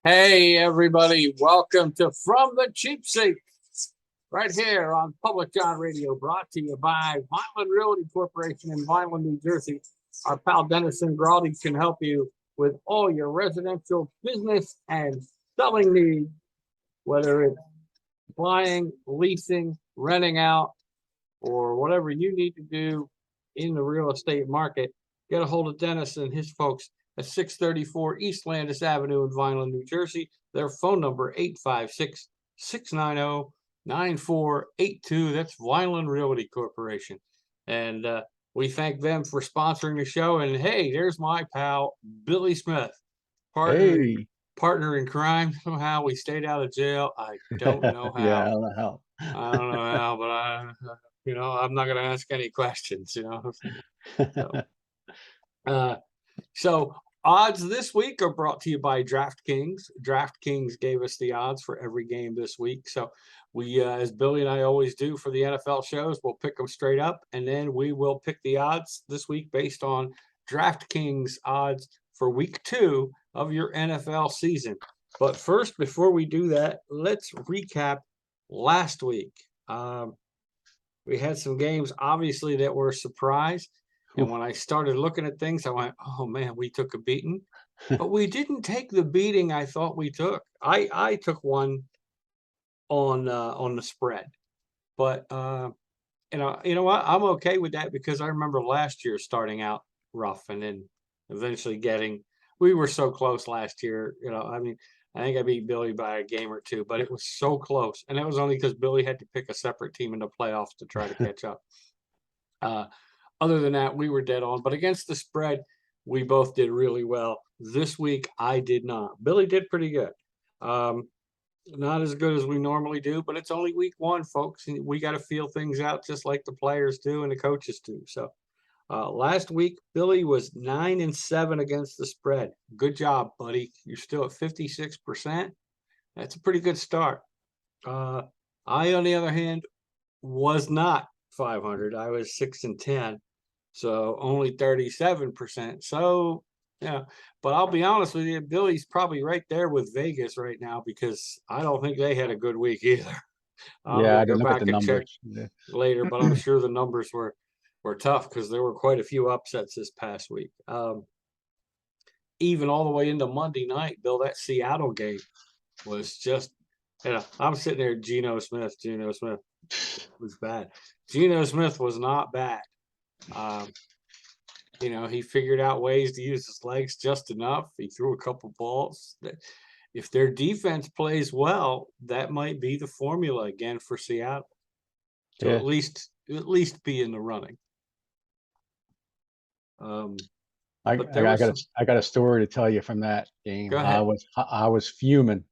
Hey, everybody, welcome to From the Cheap Seat, right here on Public John Radio, brought to you by Vineland Realty Corporation in Vineland, New Jersey. Our pal Dennis Ingraldi can help you with all your residential business and selling needs, whether it's buying, leasing, renting out, or whatever you need to do in the real estate market. Get a hold of Dennis and his folks at 634 East Landis Avenue in Vineland, New Jersey. Their phone number 856-690-9482. That's Vineland Realty Corporation. And we thank them for sponsoring the show. And hey, there's my pal Billy Smith, partner Hey, partner in crime. Somehow we stayed out of jail. I don't know yeah, I how. don't know how. I don't know how, but I'm not going to ask any questions. So, uh, so odds this week are brought to you by DraftKings. DraftKings gave us the odds for every game this week. So we, as Billy and I always do for the NFL shows, we'll pick them straight up, and then we will pick the odds this week based on DraftKings odds for week 2 of your NFL season. But first, before we do that, let's recap last week. We had some games, obviously, that were a surprise. And when I started looking at things, I went, oh man, we took a beating. But we didn't take the beating I thought we took. I took one on the spread. But you know what? I'm okay with that because I remember last year starting out rough and then eventually we were so close last year. I think I beat Billy by a game or two, but it was so close. And that was only because Billy had to pick a separate team in the playoffs to try to catch up. Uh, Other than that, we were dead on. But against the spread, we both did really well. This week, I did not. Billy did pretty good. Um, not as good as we normally do, but it's only week 1, folks. And we got to feel things out just like the players do and the coaches do. So last week, Billy was 9-7 against the spread. Good job, buddy. You're still at 56%. That's a pretty good start. I, on the other hand, was not 500. I was 6-10, so only 37%. So yeah, but I'll be honest with you, Billy's probably right there with Vegas right now because I don't think they had a good week either. Yeah, We'll I go didn't look at the back and check numbers. Yeah. later, but I'm sure the numbers were tough because there were quite a few upsets this past week. Even all the way into Monday night, Bill, that Seattle game was just, I'm sitting there, Geno Smith was bad. Geno Smith was not bad. Um, he figured out ways to use his legs just enough. He threw a couple balls. If their defense plays well, that might be the formula again for Seattle to Yeah, at least be in the running. Um, I, but there I was got some. I got a story to tell you from that Go game. ahead. I was fuming.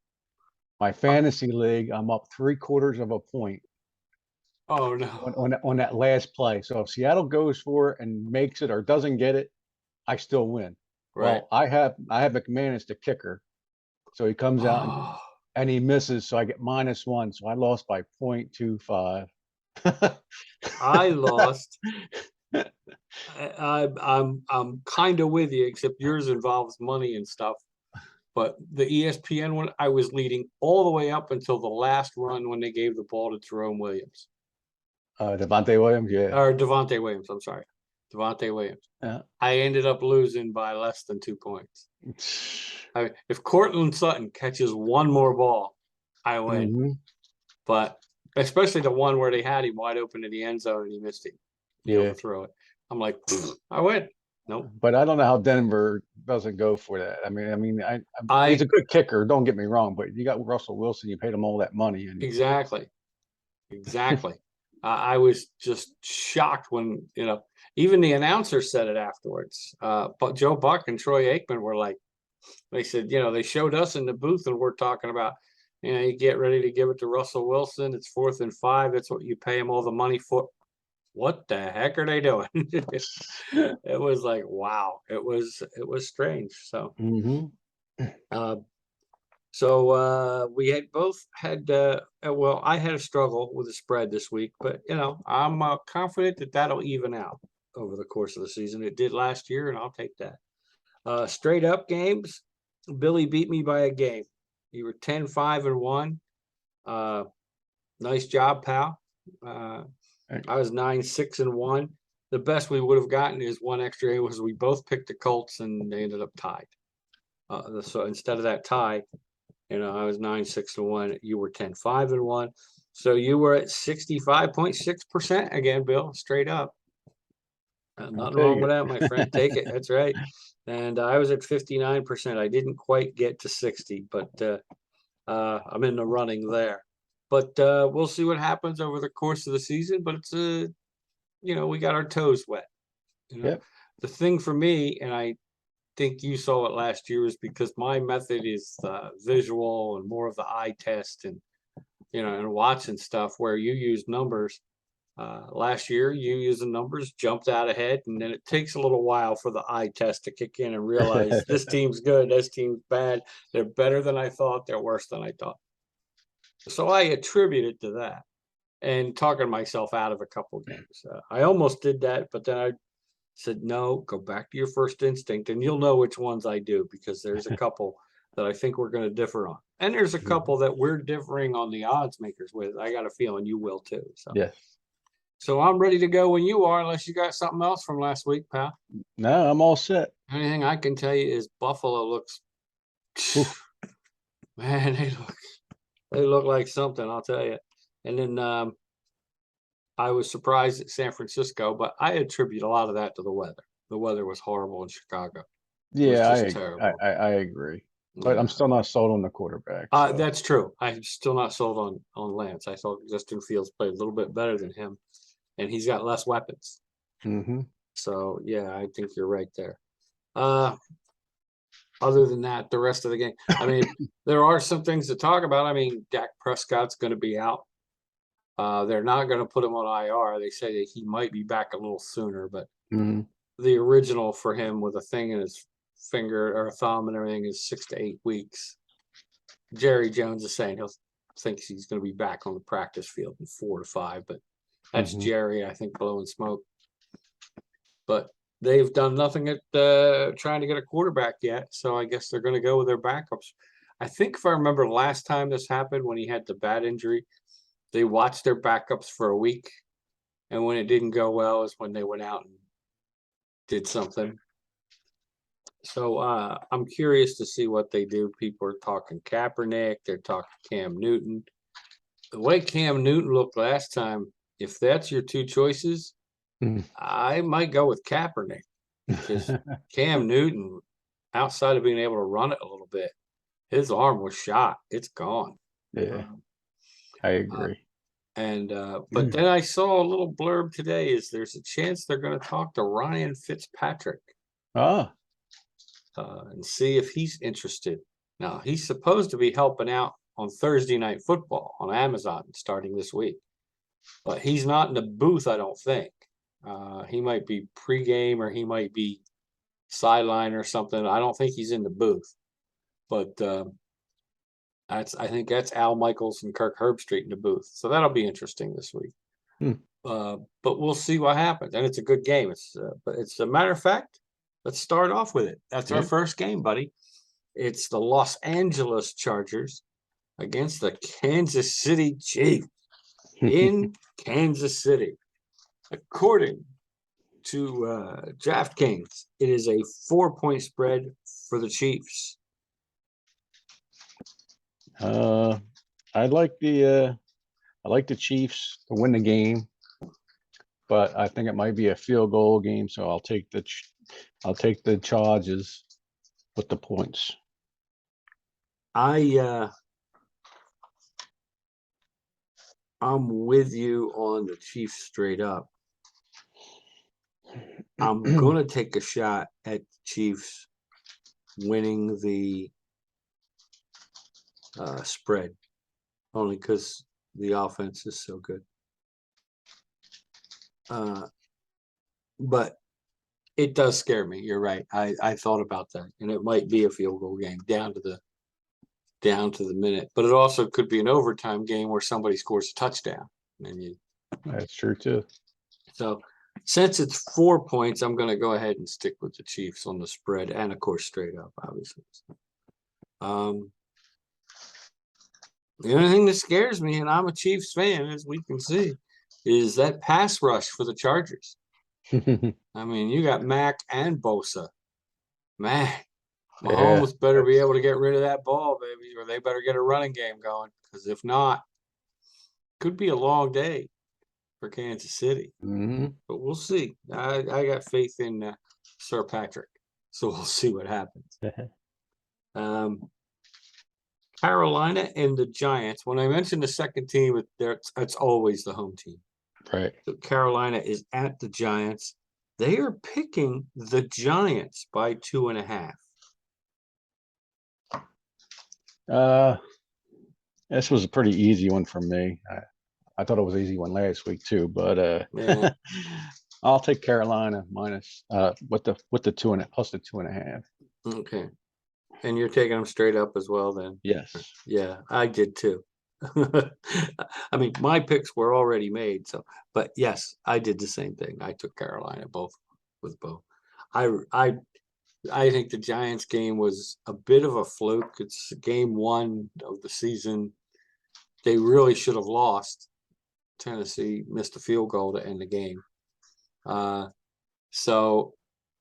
My fantasy league, I'm up 3/4 of a point Oh on, no. on on that last play. So if Seattle goes for it and makes it or doesn't get it, I still win. Right. Well, I have McManus the kicker, so he comes out Oh, and he misses, so I get -1. So I lost by 0.25. I lost. I'm kind of with you, except yours involves money and stuff. But the ESPN one, I was leading all the way up until the last run when they gave the ball to Jerome Williams Devontae Williams, yeah. or Devontae Williams. I'm sorry, Devontae Williams. Yeah. I ended up losing by less than 2 points. I mean, if Cortland Sutton catches one more ball, I win. Hmm. But especially the one where they had him wide open in the end zone and he missed him, he Yeah, overthrew it. I'm like, I win. Nope. but I don't know how Denver doesn't go for that. He's I a good kicker. Don't get me wrong, but you got Russell Wilson. You paid him all that money, and exactly. Exactly. I was just shocked when, even the announcer said it afterwards. But Joe Buck and Troy Aikman were like, they said, they showed us in the booth and we're talking about, you get ready to give it to Russell Wilson. It's 4th and 5. That's what you pay him all the money for. What the heck are they doing? It was like, wow. It was strange. So, hmm uh, so we had both had well, I had a struggle with the spread this week, but I'm confident that that'll even out over the course of the season. It did last year, and I'll take that. Straight up games, Billy beat me by a game. You were 10-5-1. Nice job, pal. I was 9-6-1. The best we would have gotten is one extra was we both picked the Colts and they ended up tied. So instead of that tie, I was 9-6-1. You were 10-5-1. So you were at 65.6% again, Bill, straight up. Nothing wrong with that, my friend. Take it. That's right. And I was at 59%. I didn't quite get to 60, but I'm in the running there. But we'll see what happens over the course of the season. But it's we got our toes wet. Yep. The thing for me, and I think you saw it last year, is because my method is visual and more of the eye test and and watching stuff where you use numbers. Last year, you using numbers jumped out ahead, and then it takes a little while for the eye test to kick in and realize this team's good, this team's bad, they're better than I thought, they're worse than I thought. So I attribute it to that and talking myself out of a couple of games. I almost did that, but then I said, no, go back to your first instinct, and you'll know which ones I do, because there's a couple that I think we're going to differ on. And there's a couple that we're differing on the odds makers with. I got a feeling you will too. So. Yes. So I'm ready to go when you are, unless you got something else from last week, pal. No, I'm all set. Anything I can tell you is Buffalo looks, man, they look like something, I'll tell you. And then I was surprised at San Francisco, but I attribute a lot of that to the weather. The weather was horrible in Chicago. Yeah, terrible. I agree. But I'm still not sold on the quarterback. So. That's true. I'm still not sold on Lance. I thought Justin Fields played a little bit better than him, and he's got less weapons. Mm-hmm. So yeah, I think you're right there. Other than that, the rest of the game, I mean, there are some things to talk about. I mean, Dak Prescott's going to be out. They're not going to put him on IR. They say that he might be back a little sooner, but the original for him with a thing in his finger or thumb and everything is 6 to 8 weeks. Jerry Jones is saying thinks he's going to be back on the practice field in 4 to 5, but that's Jerry, I think, blowing smoke. But they've done nothing at trying to get a quarterback yet, so I guess they're going to go with their backups. I think if I remember last time this happened, when he had the bad injury, they watched their backups for a week, and when it didn't go well is when they went out and did something. So I'm curious to see what they do. People are talking Kaepernick, they're talking Cam Newton. The way Cam Newton looked last time, if that's your two choices, I might go with Kaepernick, because Cam Newton, outside of being able to run it a little bit, his arm was shot. It's gone. Yeah, I agree. But then I saw a little blurb today, is there's a chance they're going to talk to Ryan Fitzpatrick. And see if he's interested. Now, he's supposed to be helping out on Thursday Night Football on Amazon starting this week, but he's not in the booth, I don't think. He might be pregame, or he might be sideline or something. I don't think he's in the booth, but I think that's Al Michaels and Kirk Herbstreit in the booth. So that'll be interesting this week. But we'll see what happens. And it's a good game. But it's a matter of fact, let's start off with it. That's our first game, buddy. It's the Los Angeles Chargers against the Kansas City Chiefs in Kansas City. According to DraftKings, it is a 4-point spread for the Chiefs. I like the Chiefs to win the game, but I think it might be a field goal game, so I'll take the Chargers with the points. I'm with you on the Chiefs straight up. I'm going to take a shot at the Chiefs winning the spread, only because the offense is so good. But it does scare me. You're right. I thought about that, and it might be a field goal game down to the minute, but it also could be an overtime game where somebody scores a touchdown. That's true too. So since it's 4 points, I'm going to go ahead and stick with the Chiefs on the spread, and of course straight up, obviously. The only thing that scares me, and I'm a Chiefs fan, as we can see, is that pass rush for the Chargers. I mean, you got Mac and Bosa. Man, Yeah, Mahomes better be able to get rid of that ball, baby, or they better get a running game going. Because if not, could be a long day for Kansas City. mhm. But we'll see. I got faith in Sir Patrick, so we'll see what happens. Carolina and the Giants. When I mentioned the second team, it's always the home team. Right. So Carolina is at the Giants. They are picking the Giants by 2.5. This was a pretty easy one for me. I thought it was an easy one last week too, but Yeah. I'll take Carolina minus with the 2.5 plus the 2.5. Okay. And you're taking them straight up as well then? Yes. Yeah, I did too. I mean, my picks were already made, but yes, I did the same thing. I took Carolina with both. I think the Giants game was a bit of a fluke. It's game one of the season. They really should have lost. Tennessee missed a field goal to end the game. So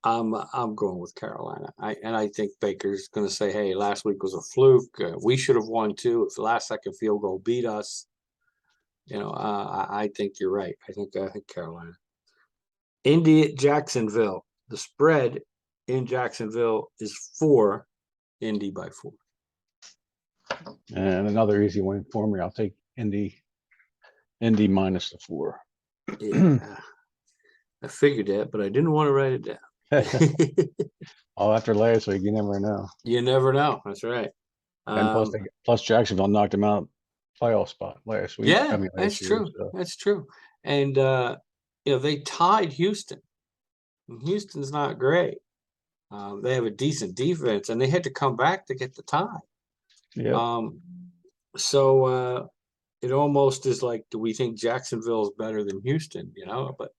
I'm going with Carolina. I think Baker's going to say, "Hey, last week was a fluke. We should have won too. If the last second field goal beat us." I think you're right. I think Carolina. Indy at Jacksonville. The spread in Jacksonville is 4. Indy by 4. And another easy one for me. I'll take Indy minus the 4. Yeah, I figured that, but I didn't want to write it down. Oh, after last week, you never know. You never know. That's right. And plus Jacksonville knocked him out playoff spot last week. Yeah, last that's year, true. so. That's true. And they tied Houston. And Houston's not great. They have a decent defense, and they had to come back to get the tie. Yeah. So it almost is like, do we think Jacksonville is better than Houston? But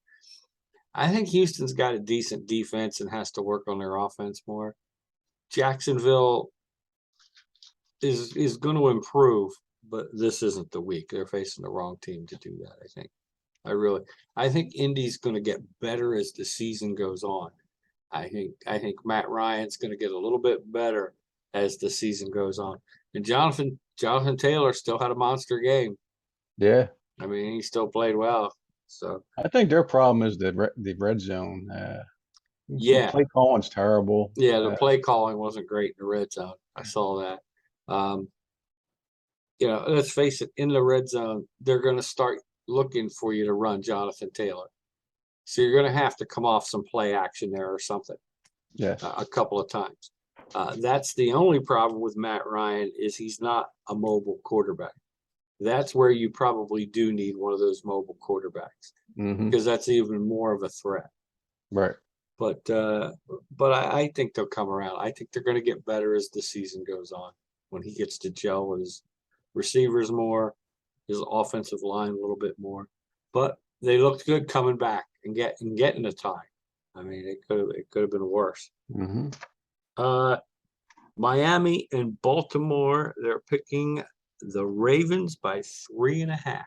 I think Houston's got a decent defense and has to work on their offense more. Jacksonville is going to improve, but this isn't the week. They're facing the wrong team to do that, I think. I think Indy's going to get better as the season goes on. I think Matt Ryan's going to get a little bit better as the season goes on. And Jonathan Taylor still had a monster game. Yeah. I mean, he still played well. So I think their problem is the red zone. yeah, play calling's terrible. Yeah, the play calling wasn't great in the red zone. I saw that. Let's face it, in the red zone, they're going to start looking for you to run Jonathan Taylor. So you're going to have to come off some play action there or something. Yes. A couple of times. That's the only problem with Matt Ryan is he's not a mobile quarterback. That's where you probably do need one of those mobile quarterbacks because that's even more of a threat. Right. But I think they'll come around. I think they're going to get better as the season goes on when he gets to gel with his receivers more, his offensive line a little bit more. But they looked good coming back and getting a tie. I mean, it could have been worse. Miami and Baltimore, they're picking the Ravens by 3.5.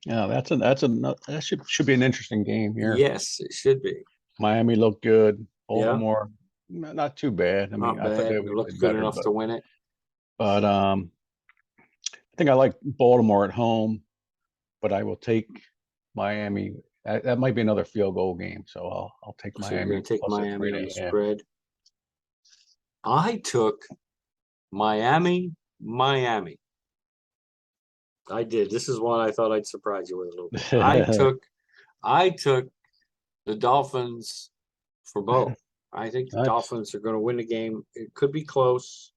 Yeah, that should be an interesting game here. Yes, it should be. Miami looked good. Baltimore, not too bad. I mean, I thought they looked good enough to win it. But I think I like Baltimore at home, but I will take Miami. That might be another field goal game, so I'll take Miami. So you're going to take Miami on the spread. I took Miami. I did. This is one I thought I'd surprise you with a little bit. I took the Dolphins for both. I think the Dolphins are going to win the game. It could be close,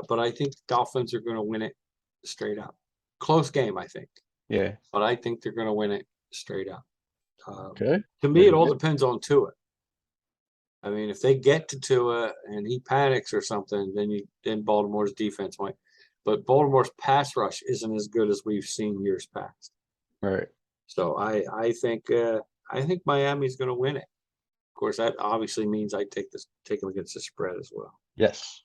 but I think the Dolphins are going to win it straight up. Close game, I think. Yeah. But I think they're going to win it straight up. Okay. To me, it all depends on Tua. I mean, if they get to Tua and he panics or something, then Baltimore's defense might. But Baltimore's pass rush isn't as good as we've seen years past. Right. So I think Miami's going to win it. Of course, that obviously means I take them against the spread as well. Yes.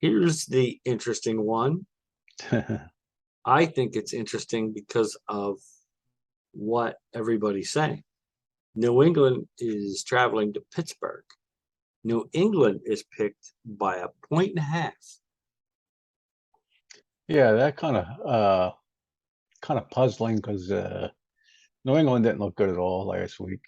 Here's the interesting one. I think it's interesting because of what everybody's saying. New England is traveling to Pittsburgh. New England is picked by a 1.5. Yeah, that kind of puzzling because New England didn't look good at all last week,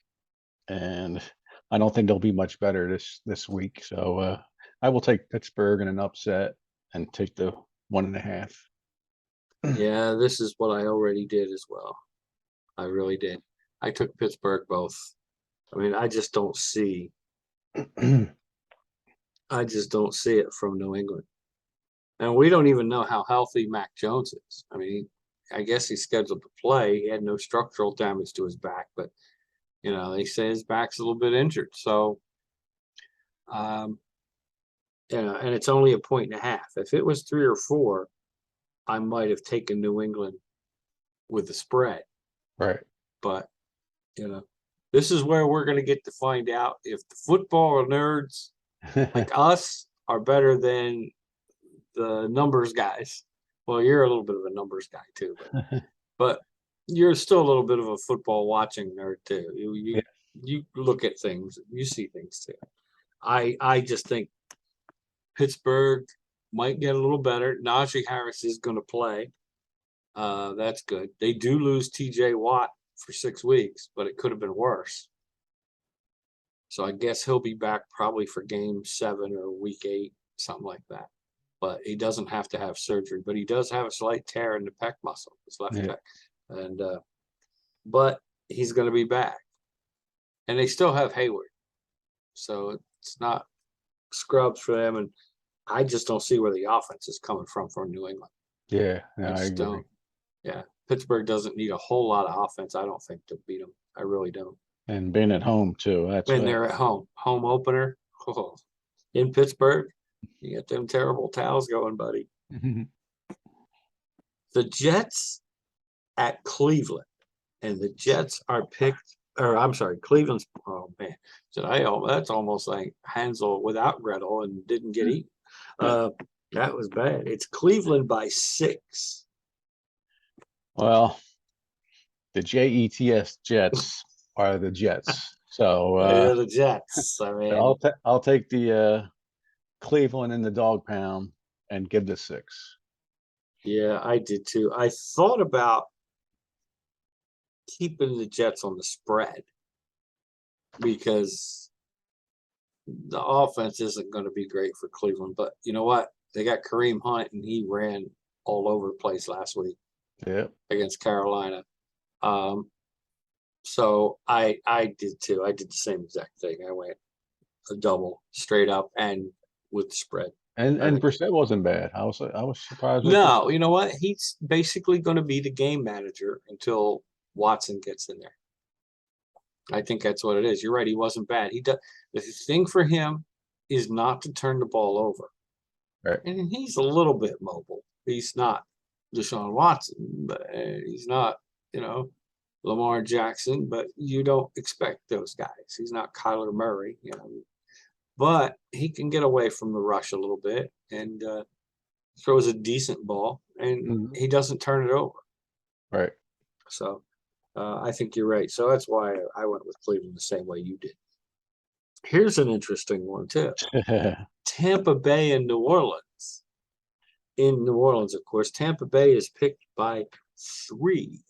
and I don't think they'll be much better this week. So I will take Pittsburgh in an upset and take the 1.5. Yeah, this is what I already did as well. I really did. I took Pittsburgh both. I mean, I just don't see it from New England. And we don't even know how healthy Mac Jones is. I mean, I guess he's scheduled to play. He had no structural damage to his back, but they say his back's a little bit injured. So, and it's only a 1.5. If it was 3 or 4, I might have taken New England with the spread. Right. But this is where we're going to get to find out if the football nerds like us are better than the numbers guys. Well, you're a little bit of a numbers guy too, but you're still a little bit of a football watching nerd too. You look at things, you see things too. I just think Pittsburgh might get a little better. Najee Harris is going to play. That's good. They do lose TJ Watt for 6 weeks, but it could have been worse. So I guess he'll be back probably for game 7 or week 8, something like that. But he doesn't have to have surgery, but he does have a slight tear in the pec muscle, his left pec. And but he's going to be back. And they still have Hayward. So it's not scrubs for them. And I just don't see where the offense is coming from New England. Yeah, I agree. don't. Yeah, Pittsburgh doesn't need a whole lot of offense, I don't think, to beat them. I really don't. And being at home too. When they're at home opener in Pittsburgh, you get them terrible towels going, buddy. The Jets at Cleveland, and the Jets are picked. Or I'm sorry, Cleveland's. Oh man, that's almost like Hansel without Gretel and didn't get eaten. That was bad. It's Cleveland by 6. Well, the Jets are the Jets. So they're the Jets. I mean, I'll take the Cleveland in the dog pound and give the 6. Yeah, I did too. I thought about keeping the Jets on the spread because the offense isn't going to be great for Cleveland. But you know what? They got Kareem Hunt, and he ran all over the place last week against Carolina. So I did too. I did the same exact thing. I went a double straight up and with the spread. And Brissett wasn't bad. I was surprised. No, you know what? He's basically going to be the game manager until Watson gets in there. I think that's what it is. You're right. He wasn't bad. The thing for him is not to turn the ball over. Right. And he's a little bit mobile. He's not Deshaun Watson, but he's not, Lamar Jackson, but you don't expect those guys. He's not Kyler Murray, but he can get away from the rush a little bit and throws a decent ball, and he doesn't turn it over. Right. So I think you're right. So that's why I went with Cleveland the same way you did. Here's an interesting one too. Tampa Bay and New Orleans. In New Orleans, of course, Tampa Bay is picked by 3.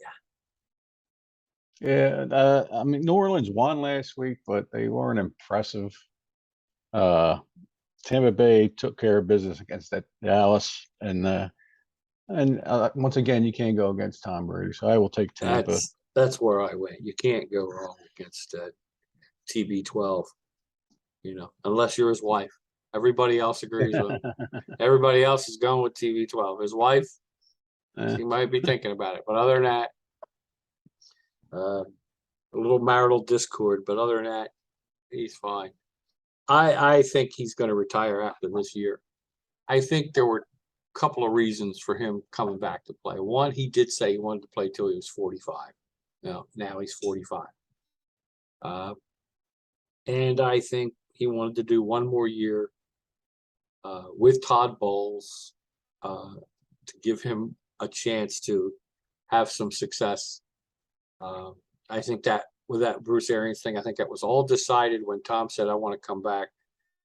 Yeah, I mean, New Orleans won last week, but they weren't impressive. Tampa Bay took care of business against that Dallas, and once again, you can't go against Tom Brady, so I will take Tampa. That's where I went. You can't go wrong against TB12, unless you're his wife. Everybody else agrees with him. Everybody else is going with TB12. His wife, she might be thinking about it, but other than that, a little marital discord. But other than that, he's fine. I think he's going to retire after this year. I think there were a couple of reasons for him coming back to play. One, he did say he wanted to play till he was 45. Now he's 45. And I think he wanted to do one more year with Todd Bowles to give him a chance to have some success. I think that with that Bruce Arians thing, I think that was all decided when Tom said, I want to come back.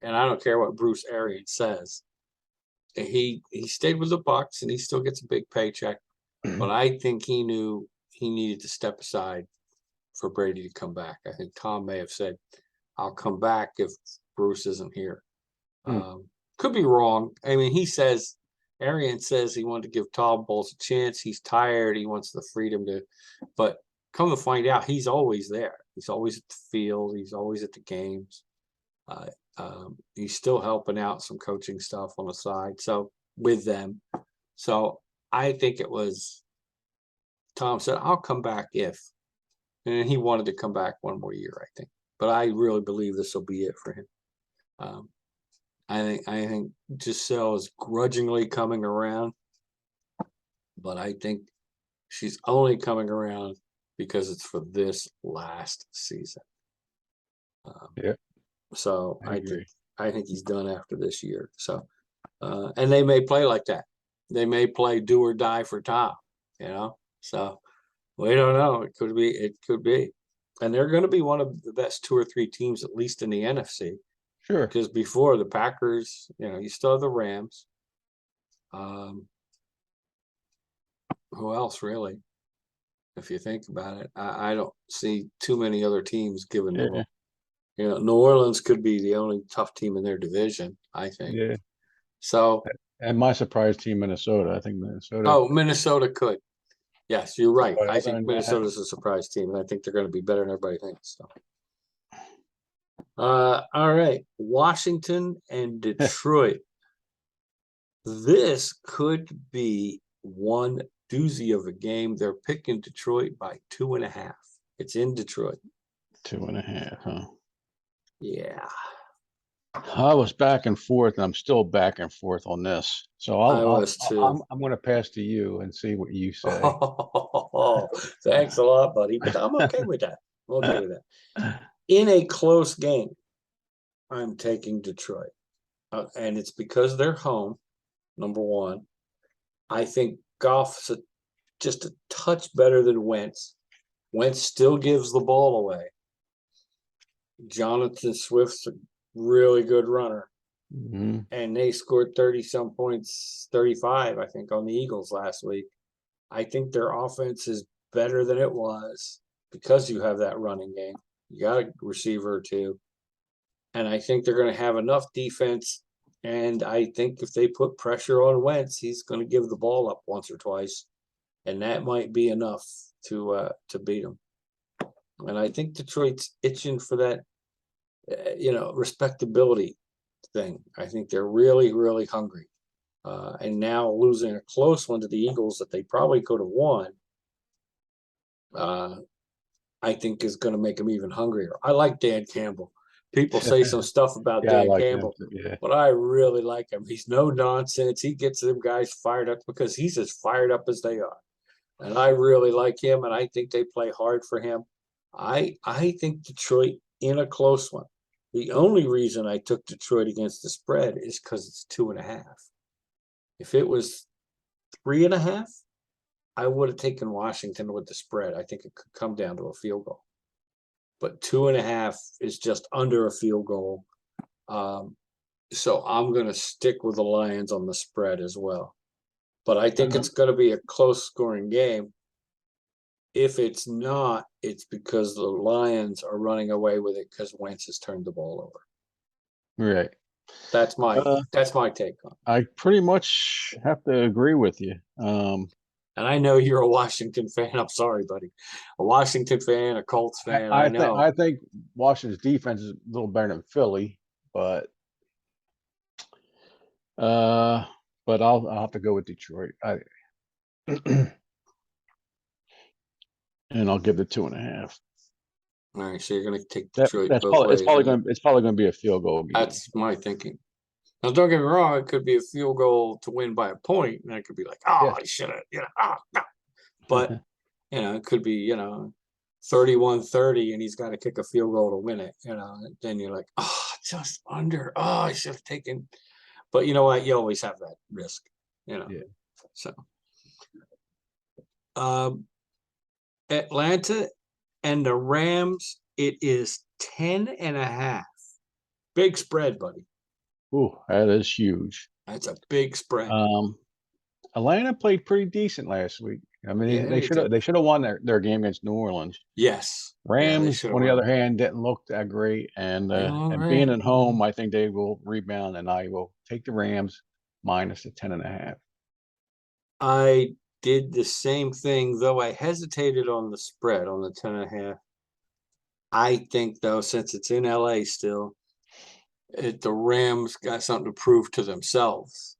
And I don't care what Bruce Arians says. He stayed with the Bucs and he still gets a big paycheck. But I think he knew he needed to step aside for Brady to come back. I think Tom may have said, I'll come back if Bruce isn't here. Could be wrong. I mean, Arians says he wanted to give Todd Bowles a chance. He's tired. He wants the freedom to, but come to find out, he's always there. He's always at the field. He's always at the games. He's still helping out some coaching stuff on the side. So with them. So I think it was Tom said, I'll come back if, and he wanted to come back one more year, I think. But I really believe this will be it for him. I think Giselle is grudgingly coming around, but I think she's only coming around because it's for this last season. Yeah. So I agree. I think he's done after this year. So, and they may play like that. They may play do or die for Tom, you know. So we don't know. It could be. It could be. And they're going to be one of the best 2 or 3 teams, at least in the NFC. Sure. Because before the Packers, you know, you still have the Rams. Who else really? If you think about it, I don't see too many other teams giving them. Yeah. You know, New Orleans could be the only tough team in their division, I think. Yeah. So, And my surprise team, Minnesota. I think Minnesota. oh, Minnesota could. Yes, you're right. But I other think than that- Minnesota's a surprise team, and I think they're going to be better than everybody thinks. So, all right, Washington and Detroit. This could be one doozy of a game. They're picking Detroit by 2.5. It's in Detroit. 2.5, huh? Yeah. I was back and forth, and I'm still back and forth on this. So I was too. I'm going to pass to you and see what you say. Oh, thanks a lot, buddy. But I'm okay with that. I'm okay with that. In a close game, I'm taking Detroit. And it's because they're home, number one. I think Goff's just a touch better than Wentz. Wentz still gives the ball away. Jonathan Swift's a really good runner. Mhm. And they scored 30-some points, 35, I think, on the Eagles last week. I think their offense is better than it was because you have that running game. You got a receiver or two. And I think they're going to have enough defense. And I think if they put pressure on Wentz, he's going to give the ball up once or twice. And that might be enough to beat him. And I think Detroit's itching for that, respectability thing. I think they're really, really hungry. And now losing a close one to the Eagles that they probably could have won, I think is going to make them even hungrier. I like Dan Campbell. People say some stuff about Yeah, I Dan like him Campbell, too, yeah. but I really like him. He's no nonsense. He gets them guys fired up because he's as fired up as they are. And I really like him, and I think they play hard for him. I think Detroit in a close one. The only reason I took Detroit against the spread is because it's 2.5. If it was 3.5, I would have taken Washington with the spread. I think it could come down to a field goal. But 2.5 is just under a field goal. So I'm going to stick with the Lions on the spread as well. But I think it's going to be a close scoring game. If it's not, it's because the Lions are running away with it because Wentz has turned the ball over. Right. That's my take on it. I pretty much have to agree with you. And I know you're a Washington fan. I'm sorry, buddy. A Washington fan, a Colts fan. I know. I think Washington's defense is a little better than Philly, but I'll have to go with Detroit. And I'll give the 2.5. All right, so you're going to take Detroit It's both ways. probably going to be a field goal game. That's my thinking. Now, don't get me wrong. It could be a field goal to win by a point, and it could be like, oh, I should have, no. But it could be 31-30, and he's got to kick a field goal to win it. Then you're like, oh, just under. Oh, I should have taken. But you know what? You always have that risk, you know. Yeah. So Atlanta and the Rams, it is 10.5. Big spread, buddy. Ooh, that is huge. That's a big spread. Atlanta played pretty decent last week. I mean, Yeah, they they should have won their game against New Orleans. Yes. Yeah, they Rams, should have on the won. other hand, didn't look that great, and being at home, I think they will rebound, and I will take the Rams minus the 10.5. I did the same thing, though I hesitated on the spread on the 10.5. I think, though, since it's in LA still, the Rams got something to prove to themselves.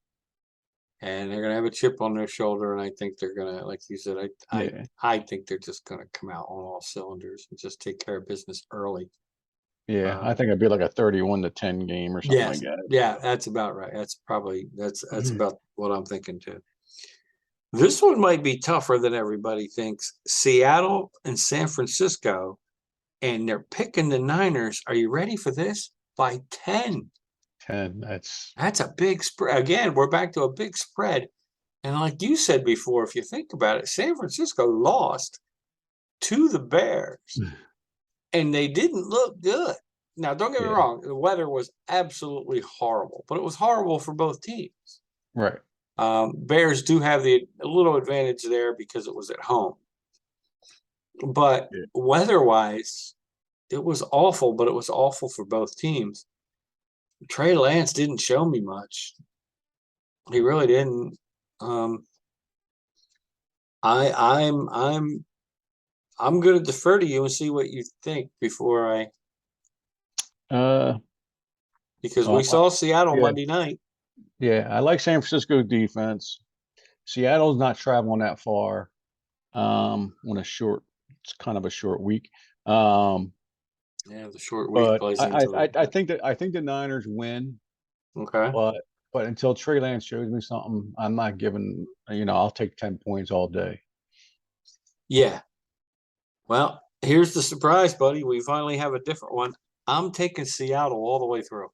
And they're gonna have a chip on their shoulder, and I think they're gonna, like you said, Yeah. I think they're just gonna come out on all cylinders and just take care of business early. Yeah, I think it'd be like a 31-10 game or something like Yes, that. yeah, that's about right. That's Mhm. about what I'm thinking too. This one might be tougher than everybody thinks. Seattle and San Francisco, and they're picking the Niners. Are you ready for this? By 10. 10, that's That's a big spread. Again, we're back to a big spread. And like you said before, if you think about it, San Francisco lost to the Bears, and they didn't look good. Now, don't get me yeah, wrong, the weather was absolutely horrible, but it was horrible for both teams. right. Bears do have a little advantage there because it was at home. But Yeah. weather-wise, it was awful, but it was awful for both teams. Trey Lance didn't show me much. He really didn't. I'm gonna defer to you and see what you think before I Uh, because we well, saw Seattle yeah, Monday night. yeah, I like San Francisco defense. Seattle's not traveling that far. On a short, it's kind of a short week. Yeah, the short week But plays I into I it. I think the Niners win, Okay. but until Trey Lance shows me something, I'm not giving, I'll take 10 points all day. Yeah. Well, here's the surprise, buddy. We finally have a different one. I'm taking Seattle all the way through.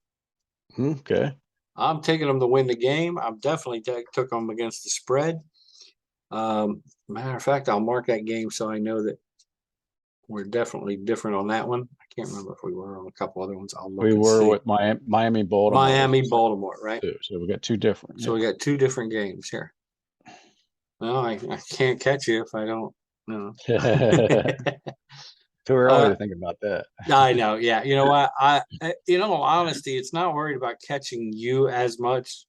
Okay. I'm taking them to win the game. I'm definitely took them against the spread. Matter of fact, I'll mark that game so I know that we're definitely different on that one. I can't remember if we were on a couple other ones. I'll look We and were see. with Miami, Baltimore. Miami, Baltimore, right? So we got two different. So we got two different games here. No, I can't catch you if I don't know. Too early to think about that. I know. Yeah. You know what? In all honesty, it's not worried about catching you as much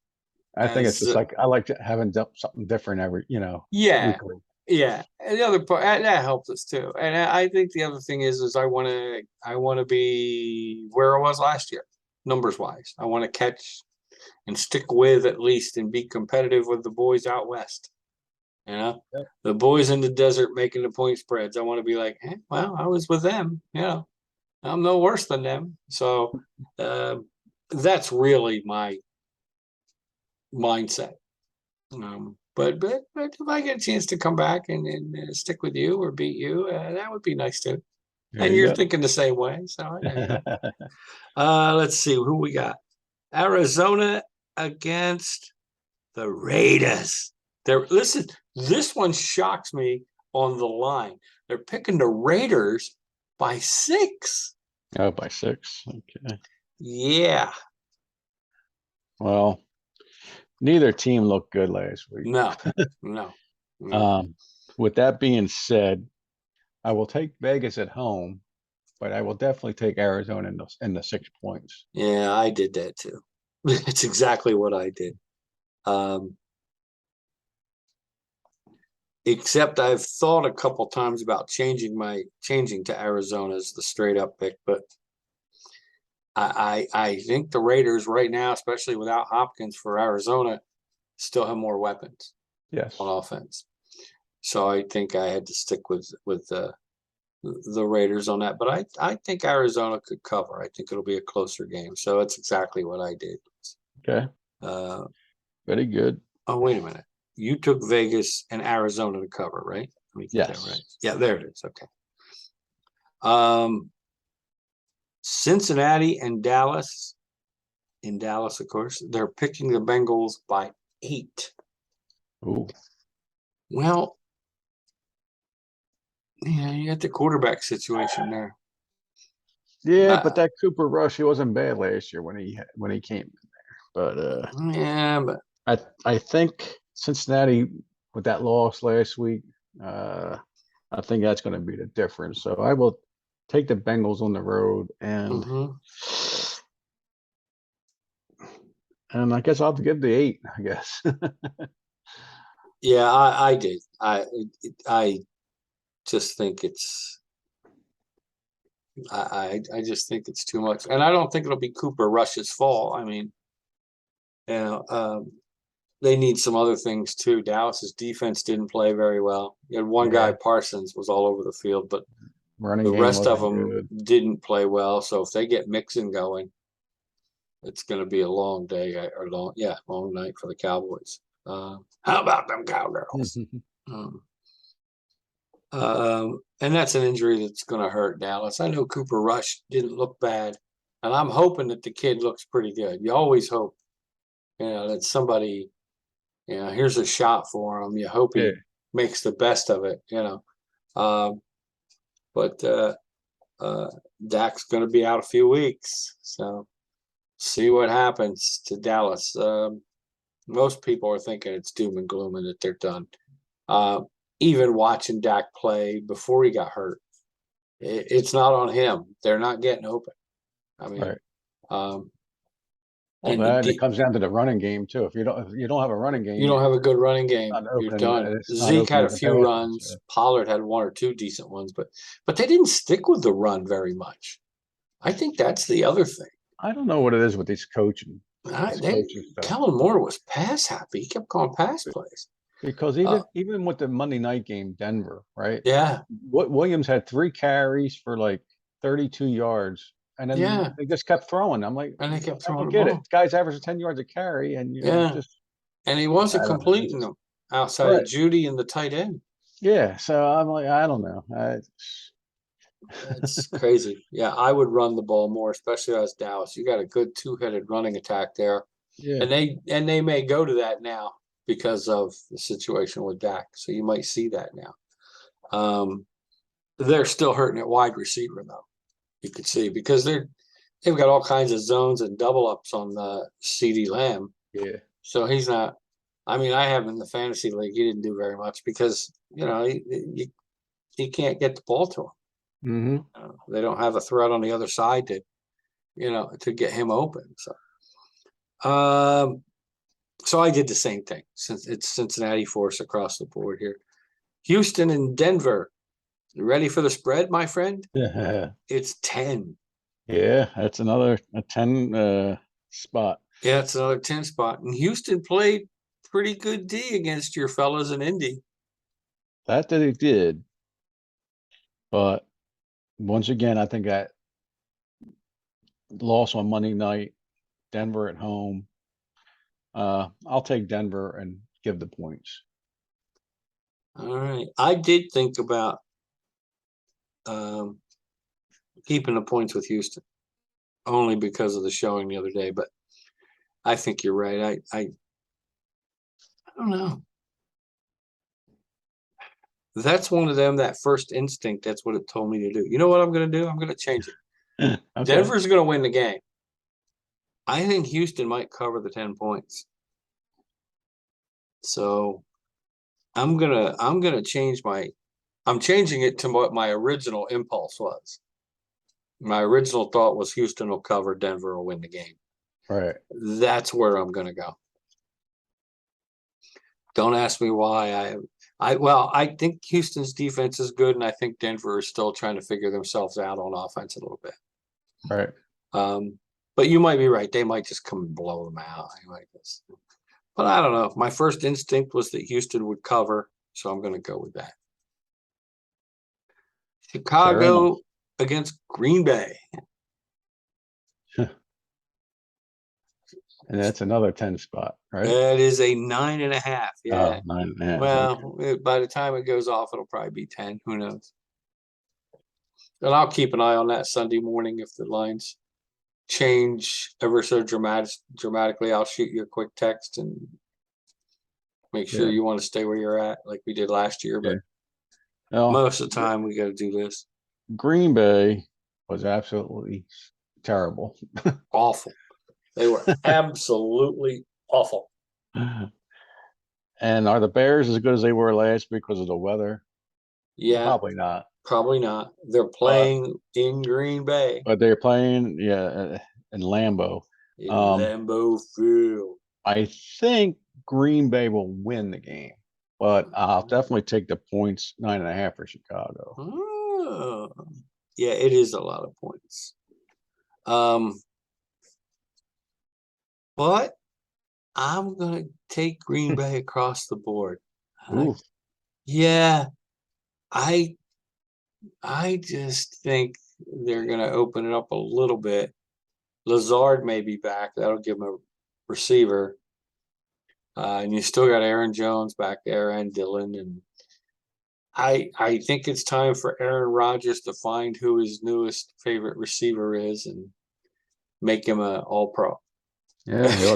I think it's as, just like I like having something different every, yeah. weekly. Yeah. And the other part that helps us too. And I think the other thing is I want to be where I was last year, numbers wise. I want to catch and stick with at least and be competitive with the boys out west. Yep. The boys in the desert making the point spreads. I want to be like, well, I was with them. I'm no worse than them. So that's really my mindset. But if I get a chance to come back and stick with you or beat you, that would be nice too. There And you you're go. thinking the same way. So let's see who we got. Arizona against the Raiders. Listen, this one shocks me on the line. They're picking the Raiders by 6. Oh, by 6. Okay. Yeah. Well, neither team looked good last week. No. With that being said, I will take Vegas at home, but I will definitely take Arizona in the 6 points. Yeah, I did that too. That's exactly what I did. Except I've thought a couple times about changing to Arizona as the straight up pick, but I think the Raiders right now, especially without Hopkins for Arizona, still have more weapons. Yes. On offense. So I think I had to stick with the Raiders on that. But I think Arizona could cover. I think it'll be a closer game. So that's exactly what I did. Okay. Very good. Oh, wait a minute. You took Vegas and Arizona to cover, right? Let me get that right. Yeah, there it is. Okay. Cincinnati and Dallas in Dallas, of course. They're picking the Bengals by 8. Ooh. Well, yeah, you got the quarterback situation there. Yeah, but that Cooper Rush, he wasn't bad last year when he came in there. But Yeah, but I think Cincinnati with that loss last week, I think that's going to be the difference. So I will take the Bengals on the road, and I guess I'll have to give the 8. I guess. yeah, I did. I just think it's. I just think it's too much, and I don't think it'll be Cooper Rush's fault. I mean, you know, they need some other things too. Dallas's defense didn't play very well. You had one guy, Yeah. Parsons, was all over the field, but Running the game rest of wasn't them good. didn't play well. So if they get Mixon going, it's going to be a long day or long night for the Cowboys. How about them Cowgirls? And that's an injury that's going to hurt Dallas. I know Cooper Rush didn't look bad, and I'm hoping that the kid looks pretty good. You always hope, that somebody, here's a shot for him. You hope he Yeah. makes the best of it, But Dak's going to be out a few weeks, so see what happens to Dallas. Most people are thinking it's doom and gloom and that they're done. Even watching Dak play before he got hurt, it's not on him. They're not getting open. I mean, Right. and It comes down to the running game too. If you don't have a running game, you don't have a good running game, you're done. It's not Zeke had opening a the few passes, runs. so. Pollard had 1 or 2 decent ones, but they didn't stick with the run very much. I think that's the other thing. I don't know what it is with these coaching. Kellen Moore was pass happy. He kept calling pass plays. Because even with the Monday night game, Denver, right? Yeah. Williams had 3 carries for like 32 yards, and then they just kept throwing. I'm like, and they kept I throwing don't the get ball. it. Guys averaging 10 yards a carry, and and he wasn't completing them outside of Judy and the tight end. Yeah, so I'm like, I don't know. It's crazy. Yeah, I would run the ball more, especially as Dallas. You got a good 2-headed running attack there. Yeah. And they may go to that now because of the situation with Dak. So you might see that now. They're still hurting at wide receiver though. You could see because they've got all kinds of zones and double ups on the CeeDee Lamb. Yeah. So he's not. I mean, I have him in the fantasy league. He didn't do very much because he can't get the ball to him. Mm-hmm. They don't have a threat on the other side to get him open. So I did the same thing since it's Cincinnati force across the board here. Houston and Denver. You ready for the spread, my friend? Yeah. It's 10. Yeah, that's a 10 spot. Yeah, it's another 10 spot. And Houston played pretty good D against your fellas in Indy. That they did. But once again, I think that loss on Monday night, Denver at home. I'll take Denver and give the points. All right. I did think about keeping the points with Houston only because of the showing the other day, but I think you're right. I don't know. That's one of them, that first instinct, that's what it told me to do. You know what I'm going to do? I'm going to change it. Okay. Denver's going to win the game. I think Houston might cover the 10 points. So I'm gonna change I'm changing it to what my original impulse was. My original thought was Houston will cover, Denver will win the game. Right. That's where I'm gonna go. Don't ask me why. I think Houston's defense is good, and I think Denver is still trying to figure themselves out on offense a little bit. Right. But you might be right. They might just come and blow them out. But I don't know. My first instinct was that Houston would cover, so I'm going to go with that. Chicago against Green Bay. And that's another 10 spot, right? That is a 9.5. Yeah. 9.5. Well, by the time it goes off, it'll probably be 10. Who knows? And I'll keep an eye on that Sunday morning if the lines change ever so dramatically, I'll shoot you a quick text and make sure Yeah. you want to stay where you're at, like we did last year. But Well, most of the time, we got to do this. Green Bay was absolutely terrible. Awful. They were absolutely awful. And are the Bears as good as they were last week because of the weather? Yeah, Probably not. probably not. They're playing in Green Bay But they're playing, in Lambeau. in Lambeau Field. I think Green Bay will win the game, but I'll definitely take the points 9.5 for Chicago. Oh, yeah, it is a lot of points. But I'm gonna take Green Bay across the board. Ooh. Yeah, I just think they're gonna open it up a little bit. Lazard may be back. That'll give him a receiver. And you still got Aaron Jones back there and Dylan. And I think it's time for Aaron Rodgers to find who his newest favorite receiver is and make him an all-pro. Yeah, he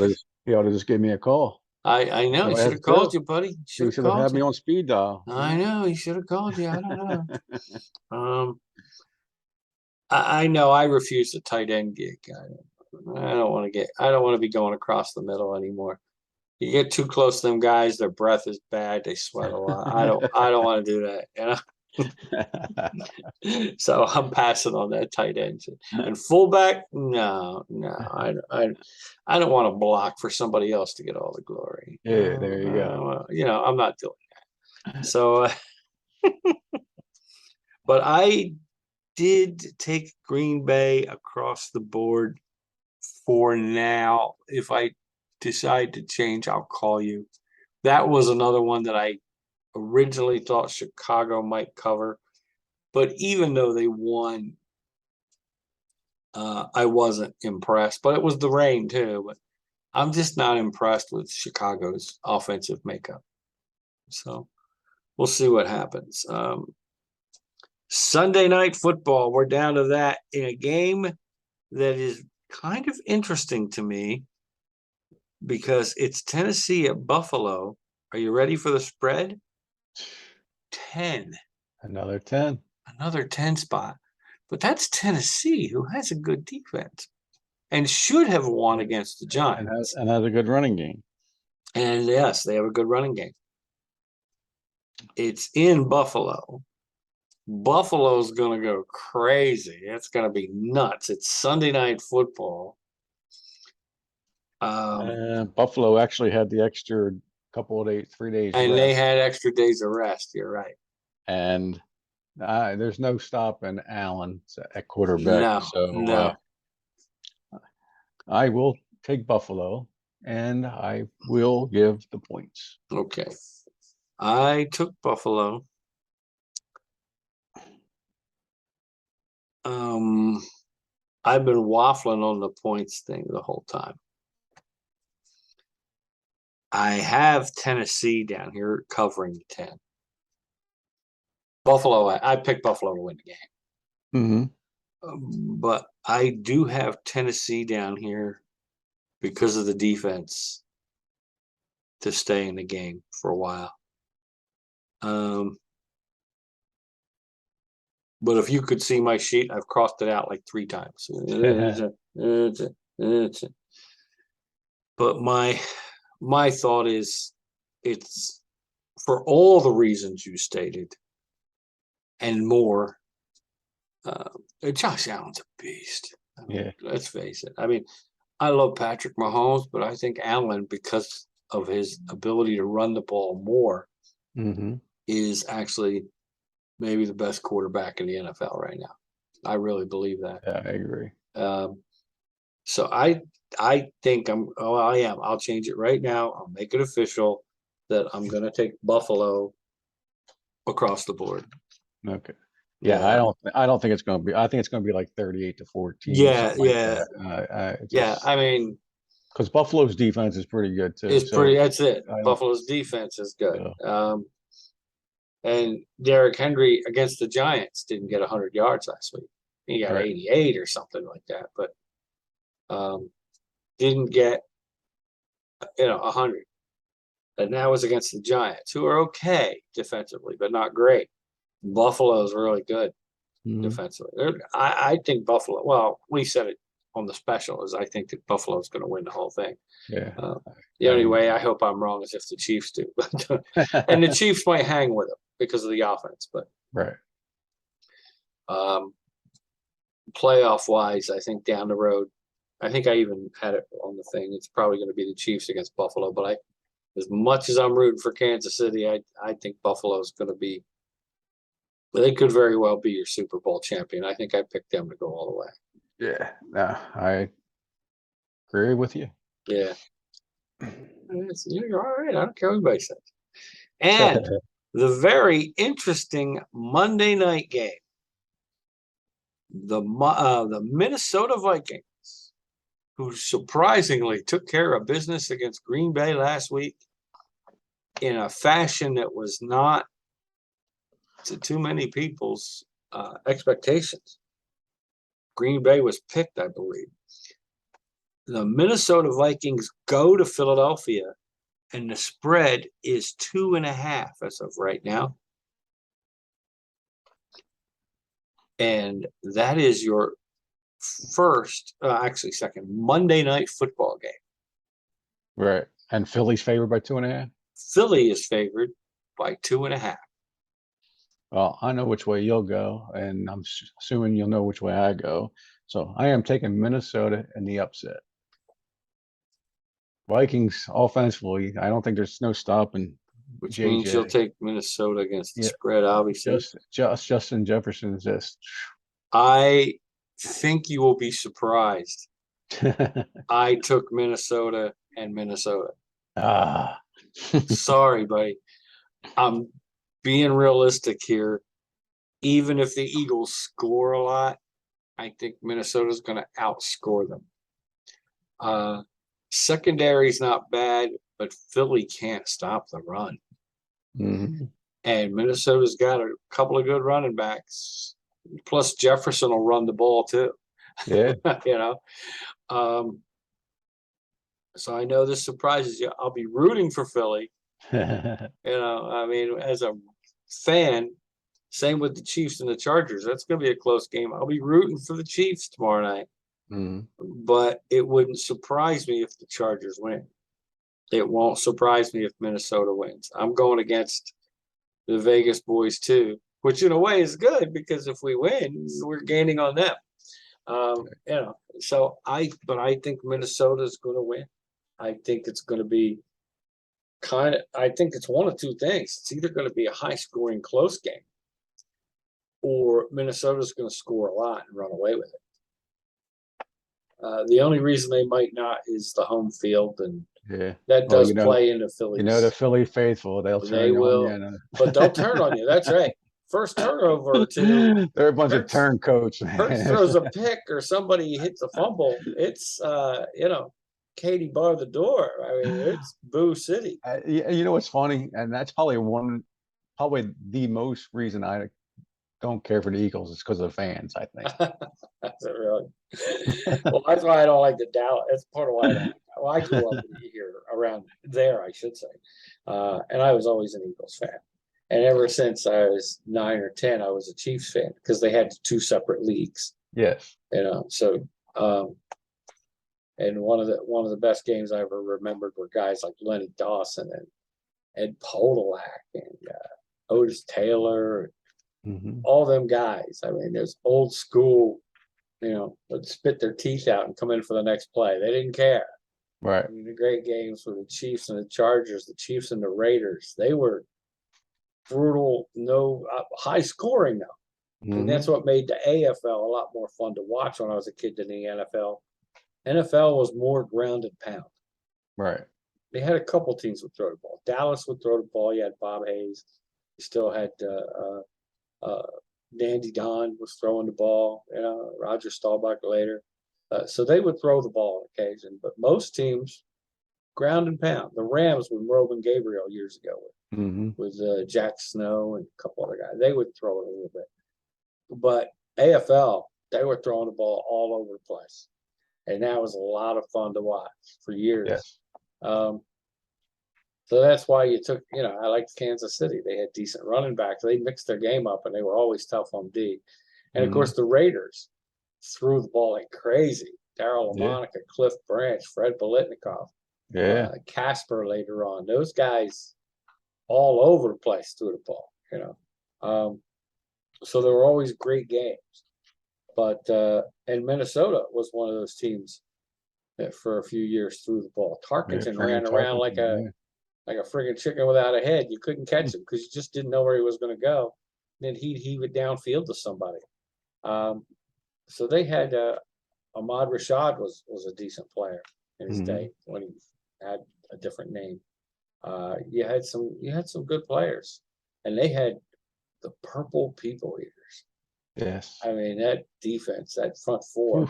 ought to just give me a call. I know. He should have called you, buddy. He should have had me on speed dial. I know. He should have called you. I don't know. I know I refuse the tight end gig. I don't want to be going across the middle anymore. You get too close to them guys, their breath is bad, they sweat a lot. I don't want to do that, So I'm passing on that tight end. And fullback, no, I don't want to block for somebody else to get all the glory. Yeah, there you go. I'm not doing that. So but I did take Green Bay across the board for now. If I decide to change, I'll call you. That was another one that I originally thought Chicago might cover, but even though they won, I wasn't impressed. But it was the rain too. But I'm just not impressed with Chicago's offensive makeup. So we'll see what happens. Sunday Night Football, we're down to that in a game that is kind of interesting to me because it's Tennessee at Buffalo. Are you ready for the spread? 10. Another 10. Another 10 spot. But that's Tennessee, who has a good defense and should have won against the Giants. And has a good running game. And yes, they have a good running game. It's in Buffalo. Buffalo's going to go crazy. It's going to be nuts. It's Sunday Night Football. Buffalo actually had the extra couple of days, 3 days. And they had extra days of rest. You're right. And there's no stopping Allen at quarterback. No. I will take Buffalo and I will give the points. Okay. I took Buffalo. I've been waffling on the points thing the whole time. I have Tennessee down here covering the 10. Buffalo, I picked Buffalo to win the game. But I do have Tennessee down here because of the defense to stay in the game for a while. But if you could see my sheet, I've crossed it out like 3 times. But my thought is it's for all the reasons you stated and more. Josh Allen's a beast. Let's face it. I mean, I love Patrick Mahomes, but I think Allen, because of his ability to run the ball more, is actually maybe the best quarterback in the NFL right now. I really believe that. Yeah, I agree. So I think I am. I'll change it right now. I'll make it official that I'm going to take Buffalo across the board. Okay. Yeah, I don't think it's going to be. I think it's going to be like 38-14. Yeah. I mean, because Buffalo's defense is pretty good too. That's it. Buffalo's defense is good. Yeah. And Derrick Henry against the Giants didn't get 100 yards last week. He got 88 or something like that. But Didn't get 100, and that was against the Giants, who are okay defensively, but not great. Buffalo is really good defensively. I think Buffalo. Well, we said it on the special. Is I think that Buffalo is going to win the whole thing. Yeah. The only way I hope I'm wrong is if the Chiefs do, and the Chiefs might hang with them because of the offense. But right. Playoff wise, I think down the road, I think I even had it on the thing. It's probably going to be the Chiefs against Buffalo. But as much as I'm rooting for Kansas City, I think Buffalo is going to be. They could very well be your Super Bowl champion. I think I picked them to go all the way. Yeah. No, I agree with you. Yeah. You're all right. I don't care what anybody says. And the very interesting Monday night game. The Minnesota Vikings, who surprisingly took care of business against Green Bay last week in a fashion that was not to too many people's expectations. Green Bay was picked, I believe. The Minnesota Vikings go to Philadelphia, and the spread is 2.5 as of right now. And that is your second Monday night football game. Right. And Philly's favored by 2.5? Philly is favored by 2.5. Well, I know which way you'll go, and I'm assuming you'll know which way I go. So I am taking Minnesota in the upset. Vikings offensively, I don't think there's no stopping. Which means you'll take Minnesota against the spread, obviously. Just Justin Jefferson is just. I think you will be surprised. I took Minnesota and Minnesota. Sorry, buddy. I'm being realistic here. Even if the Eagles score a lot, I think Minnesota's going to outscore them. Secondary's not bad, but Philly can't stop the run. Mm-hmm. And Minnesota's got a couple of good running backs. Plus Jefferson will run the ball too. Yeah. So I know this surprises you. I'll be rooting for Philly. I mean, as a fan, same with the Chiefs and the Chargers. That's going to be a close game. I'll be rooting for the Chiefs tomorrow night. Mm-hmm. But it wouldn't surprise me if the Chargers win. It won't surprise me if Minnesota wins. I'm going against the Vegas boys too, which in a way is good because if we win, we're gaining on them. But I think Minnesota is going to win. I think it's going to be I think it's one of two things. It's either going to be a high scoring close game or Minnesota's going to score a lot and run away with it. The only reason they might not is the home field, and that does play into Philly. The Philly faithful, they will, but they'll turn on you. That's right. First turnover or two. They're a bunch of turncoats. Hurts throws a pick or somebody hits a fumble. It's Katie bar the door. I mean, it's Boo City. You know what's funny, and that's probably the most reason I don't care for the Eagles is because of the fans, I think. That's it, really. Well, that's why I don't like the Dallas. That's part of why I don't like that. Well, I grew up here around there, I should say. And I was always an Eagles fan. And ever since I was 9 or 10, I was a Chiefs fan because they had 2 separate leagues. Yes. So and one of the best games I ever remembered were guys like Lenny Dawson and Ed Podolak and Otis Taylor. Mm-hmm. All them guys. I mean, there's old school, would spit their teeth out and come in for the next play. They didn't care. Right. I mean, the great games with the Chiefs and the Chargers, the Chiefs and the Raiders, they were brutal, high scoring though. Mm-hmm. And that's what made the AFL a lot more fun to watch when I was a kid than the NFL. NFL was more ground and pound. Right. They had a couple teams would throw the ball. Dallas would throw the ball. You had Bob Hayes. You still had Dandy Don was throwing the ball, Roger Staubach later. So they would throw the ball on occasion, but most teams ground and pound. The Rams with Robin Gabriel years ago with Jack Snow and a couple other guys, they would throw it a little bit. But AFL, they were throwing the ball all over the place. and that was a lot of fun to watch for years. Yes. So that's why I liked Kansas City. They had decent running backs. They mixed their game up, and they were always tough on D. And of course, the Raiders threw the ball like crazy. Darryl LaMonica, Cliff Branch, Fred Biletnikoff, Casper later on. Those guys all over the place threw the ball, So there were always great games. But and Minnesota was one of those teams that for a few years threw the ball. Tarkenton ran around like a friggin' chicken without a head. You couldn't catch him because you just didn't know where he was going to go. Then he'd heave it downfield to somebody. So they had Ahmad Rashad was a decent player in his day when he had a different name. You had some good players, and they had the purple people eaters. Yes. I mean, that defense, that front four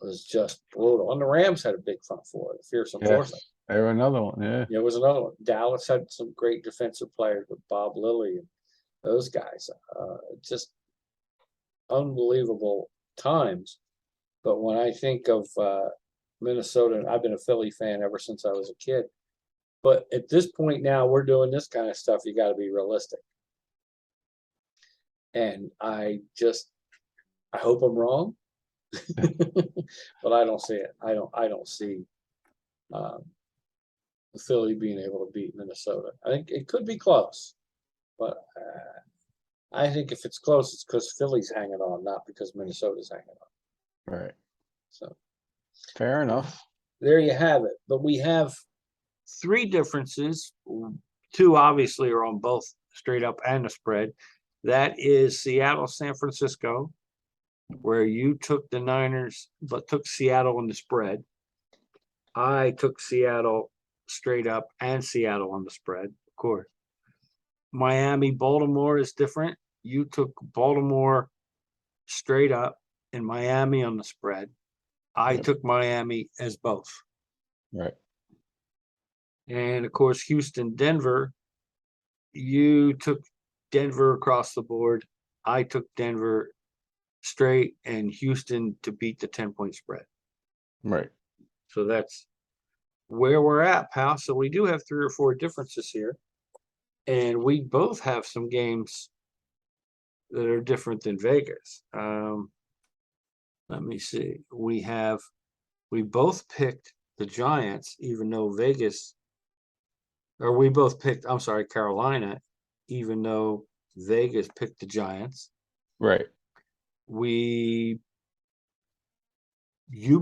was just brutal. And the Rams had a big front four, the fearsome foursome. There were another one. Yeah. There was another one. Dallas had some great defensive players with Bob Lilly and those guys. Just unbelievable times. But when I think of Minnesota, and I've been a Philly fan ever since I was a kid. But at this point now, we're doing this kind of stuff. You got to be realistic. And I hope I'm wrong, but I don't see it. I don't see Philly being able to beat Minnesota. I think it could be close, but I think if it's close, it's because Philly's hanging on, not because Minnesota's hanging on. Right. So fair enough. There you have it. But we have three differences. Two obviously are on both straight up and the spread. That is Seattle, San Francisco, where you took the Niners, but took Seattle on the spread. I took Seattle straight up and Seattle on the spread, of course. Miami, Baltimore is different. You took Baltimore straight up and Miami on the spread. I took Miami as both. Right. And of course, Houston, Denver, you took Denver across the board. I took Denver straight and Houston to beat the 10-point spread. Right. So that's where we're at, pal. So we do have 3 or 4 differences here. And we both have some games that are different than Vegas. Let me see. We both picked the Giants, even though we both picked, I'm sorry, Carolina, even though Vegas picked the Giants. Right. You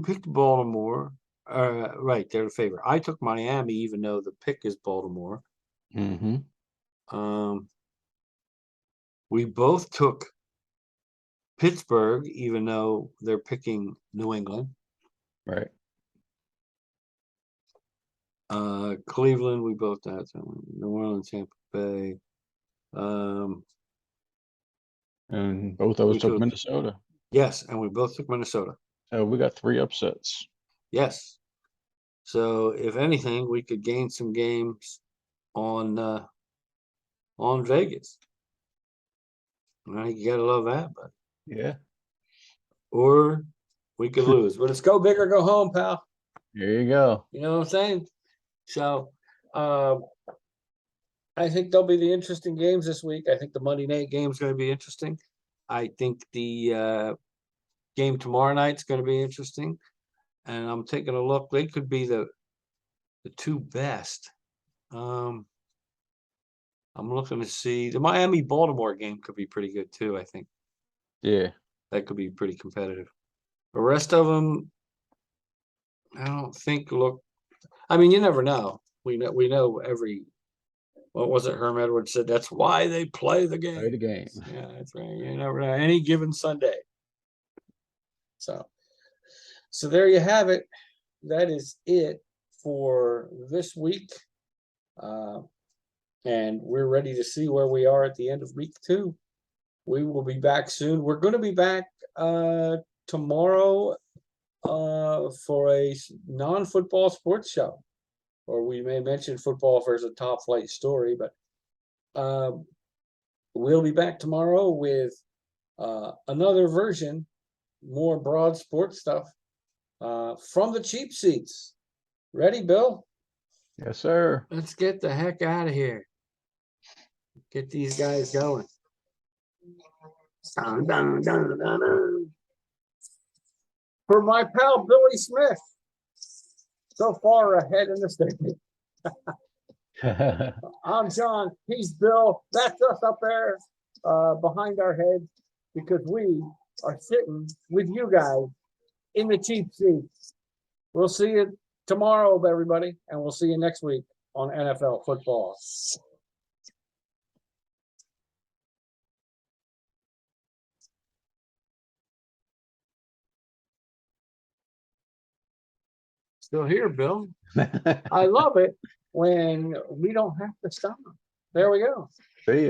picked Baltimore. Right, they're the favorite. I took Miami, even though the pick is Baltimore. Mm-hmm. We both took Pittsburgh, even though they're picking New England. Right. Cleveland, we both had New Orleans, Tampa Bay. And both of us took Minnesota. Yes, and we both took Minnesota. So we got 3 upsets. Yes. So if anything, we could gain some games on Vegas. You gotta love that, but yeah. Or we could lose. But it's go big or go home, pal. There you go. You know what I'm saying? So I think there'll be the interesting games this week. I think the Monday night game is going to be interesting. I think the game tomorrow night is going to be interesting. And I'm taking a look. They could be the 2 best. I'm looking to see the Miami-Baltimore game could be pretty good too, I think. Yeah. That could be pretty competitive. The rest of them, I don't think look. I mean, you never know. We know every. What was it? Herm Edwards said that's why they play the game. Play the game. Yeah, that's right. You never know. Any given Sunday. So there you have it. That is it for this week. And we're ready to see where we are at the end of week 2. We will be back soon. We're going to be back tomorrow for a non-football sports show, or we may mention football if there's a top flight story, but we'll be back tomorrow with another version, more broad sports stuff from the cheap seats. Ready, Bill? Yes, sir. Let's get the heck out of here. Get these guys going. Dun, dun, dun, dun, dun. For my pal Billy Smith, so far ahead in the standing. I'm John. He's Bill. That's us up there behind our heads because we are sitting with you guys in the cheap seats. We'll see you tomorrow, everybody, and we'll see you next week on NFL football. Still here, Bill. I love it when we don't have to stop. There we go. See ya.